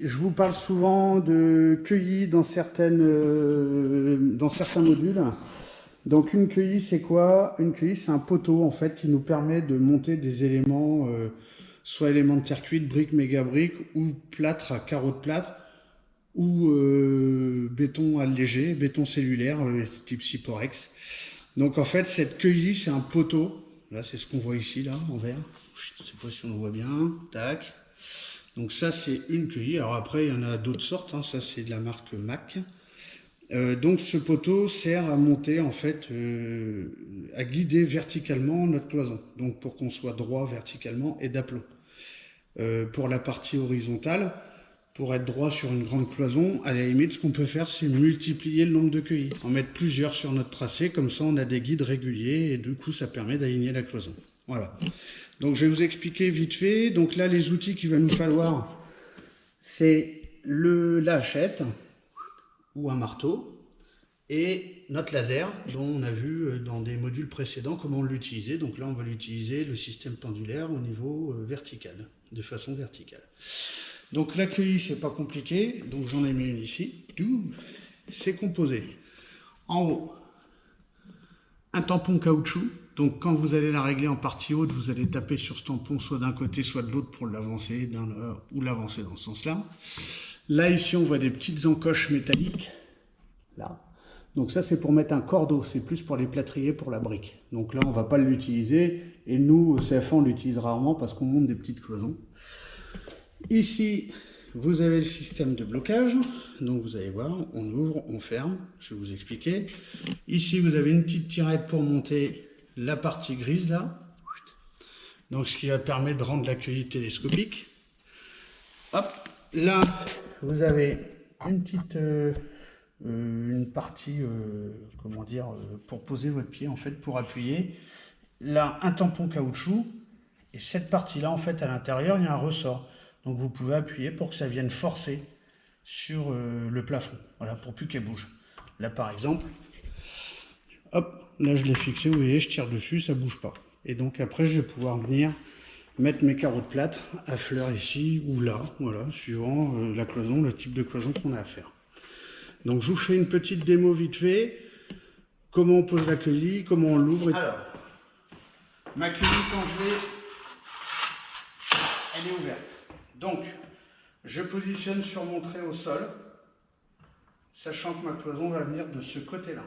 Je vous parle souvent de cueillis dans certains modules. Donc une cueillie, c'est quoi? Une cueillie, c'est un poteau en fait qui nous permet de monter des éléments, soit éléments de terre cuite, briques, méga briques, ou plâtre à carreaux de plâtre, ou béton allégé, béton cellulaire, type Cyporex. Donc en fait, cette cueillie, c'est un poteau. Là, c'est ce qu'on voit ici, là, en vert. Je ne sais pas si on le voit bien. Tac. Donc ça, c'est une cueillie. Alors après, il y en a d'autres sortes. Hein. Ça, c'est de la marque Mac. Donc ce poteau sert à monter, en fait, à guider verticalement notre cloison. Donc pour qu'on soit droit verticalement et d'aplomb. Pour la partie horizontale, pour être droit sur une grande cloison, à la limite, ce qu'on peut faire, c'est multiplier le nombre de cueillis. En mettre plusieurs sur notre tracé, comme ça on a des guides réguliers et du coup ça permet d'aligner la cloison. Voilà. Donc je vais vous expliquer vite fait. Donc là, les outils qu'il va nous falloir, c'est la hachette ou un marteau et notre laser dont on a vu dans des modules précédents comment l'utiliser. Donc là, on va l'utiliser le système pendulaire au niveau vertical, de façon verticale. Donc la cueillie, c'est pas compliqué. Donc j'en ai mis une ici. C'est composé. En haut, un tampon caoutchouc. Donc quand vous allez la régler en partie haute, vous allez taper sur ce tampon soit d'un côté soit de l'autre pour l'avancer ou l'avancer dans ce sens-là. Là ici on voit des petites encoches métalliques. Là. Donc ça c'est pour mettre un cordeau, c'est plus pour les plâtriers, pour la brique. Donc là on ne va pas l'utiliser et nous au CF1 on l'utilise rarement parce qu'on monte des petites cloisons. Ici vous avez le système de blocage, donc vous allez voir, on ouvre, on ferme, je vais vous expliquer. Ici vous avez une petite tirette pour monter la partie grise là, donc ce qui va permettre de rendre la cueillie télescopique. Hop, là vous avez une petite une partie comment dire pour poser votre pied en fait, pour appuyer. Là un tampon caoutchouc et cette partie là en fait à l'intérieur il y a un ressort, donc vous pouvez appuyer pour que ça vienne forcer sur le plafond, voilà, pour plus qu'elle bouge. Là par exemple, hop, là je l'ai fixé, vous voyez, je tire dessus, ça bouge pas. Et donc après je vais pouvoir venir mettre mes carreaux de plâtre à fleur ici ou là, voilà, suivant la cloison, le type de cloison qu'on a à faire. Donc je vous fais une petite démo vite fait, comment on pose la cueillie, comment on l'ouvre. Alors, ma cueillie quand je l'ai, elle est ouverte. Donc, je positionne sur mon trait au sol, sachant que ma cloison va venir de ce côté-là.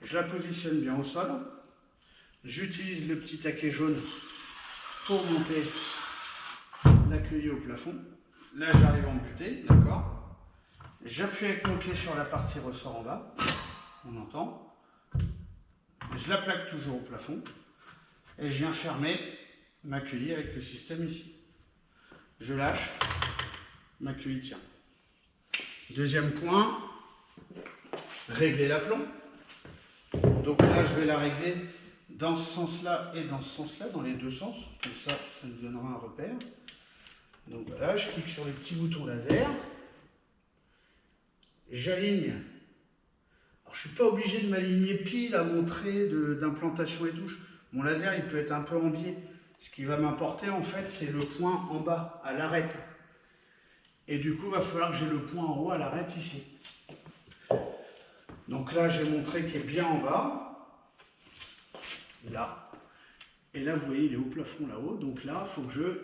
Je la positionne bien au sol. J'utilise le petit taquet jaune pour monter la cueillie au plafond. Là, j'arrive en butée, d'accord. J'appuie avec mon pied sur la partie ressort en bas, on entend. Je la plaque toujours au plafond et je viens fermer ma cueillie avec le système ici. Je lâche, ma cueillie tient. Deuxième point, régler l'aplomb. Donc là, je vais la régler dans ce sens-là et dans ce sens-là, dans les deux sens. Comme ça, ça nous donnera un repère. Donc voilà, je clique sur le petit bouton laser. J'aligne. Alors, je ne suis pas obligé de m'aligner pile à mon trait d'implantation et touche. Mon laser, il peut être un peu en biais. Ce qui va m'importer, en fait, c'est le point en bas, à l'arête. Et du coup, il va falloir que j'ai le point en haut à l'arête ici. Donc là, j'ai mon trait qui est bien en bas. Là. Et là, vous voyez, il est au plafond là-haut. Donc là, il faut que je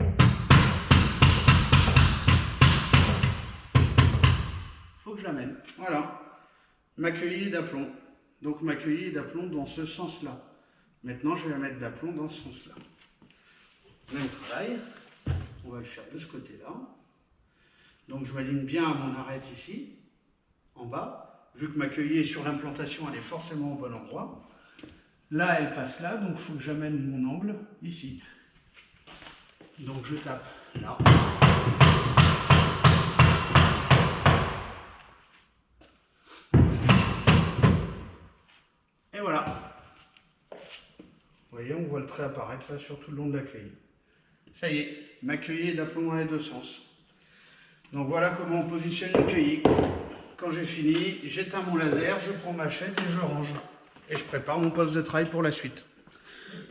l'amène. Voilà. Ma cueillie est d'aplomb. Donc ma cueillie est d'aplomb dans ce sens-là. Maintenant, je vais la mettre d'aplomb dans ce sens-là. Même travail. On va le faire de ce côté-là. Donc je m'aligne bien à mon arête ici, en bas. Vu que ma cueillie est sur l'implantation, elle est forcément au bon endroit. Là, elle passe là, donc il faut que j'amène mon angle ici. Donc je tape là. Et voilà. Vous voyez, on voit le trait apparaître là sur tout le long de la cueillie. Ça y est, ma cueillie est d'aplomb dans les deux sens. Donc voilà comment on positionne une cueillie. Quand j'ai fini, j'éteins mon laser, je prends ma machette et je range. Et je prépare mon poste de travail pour la suite.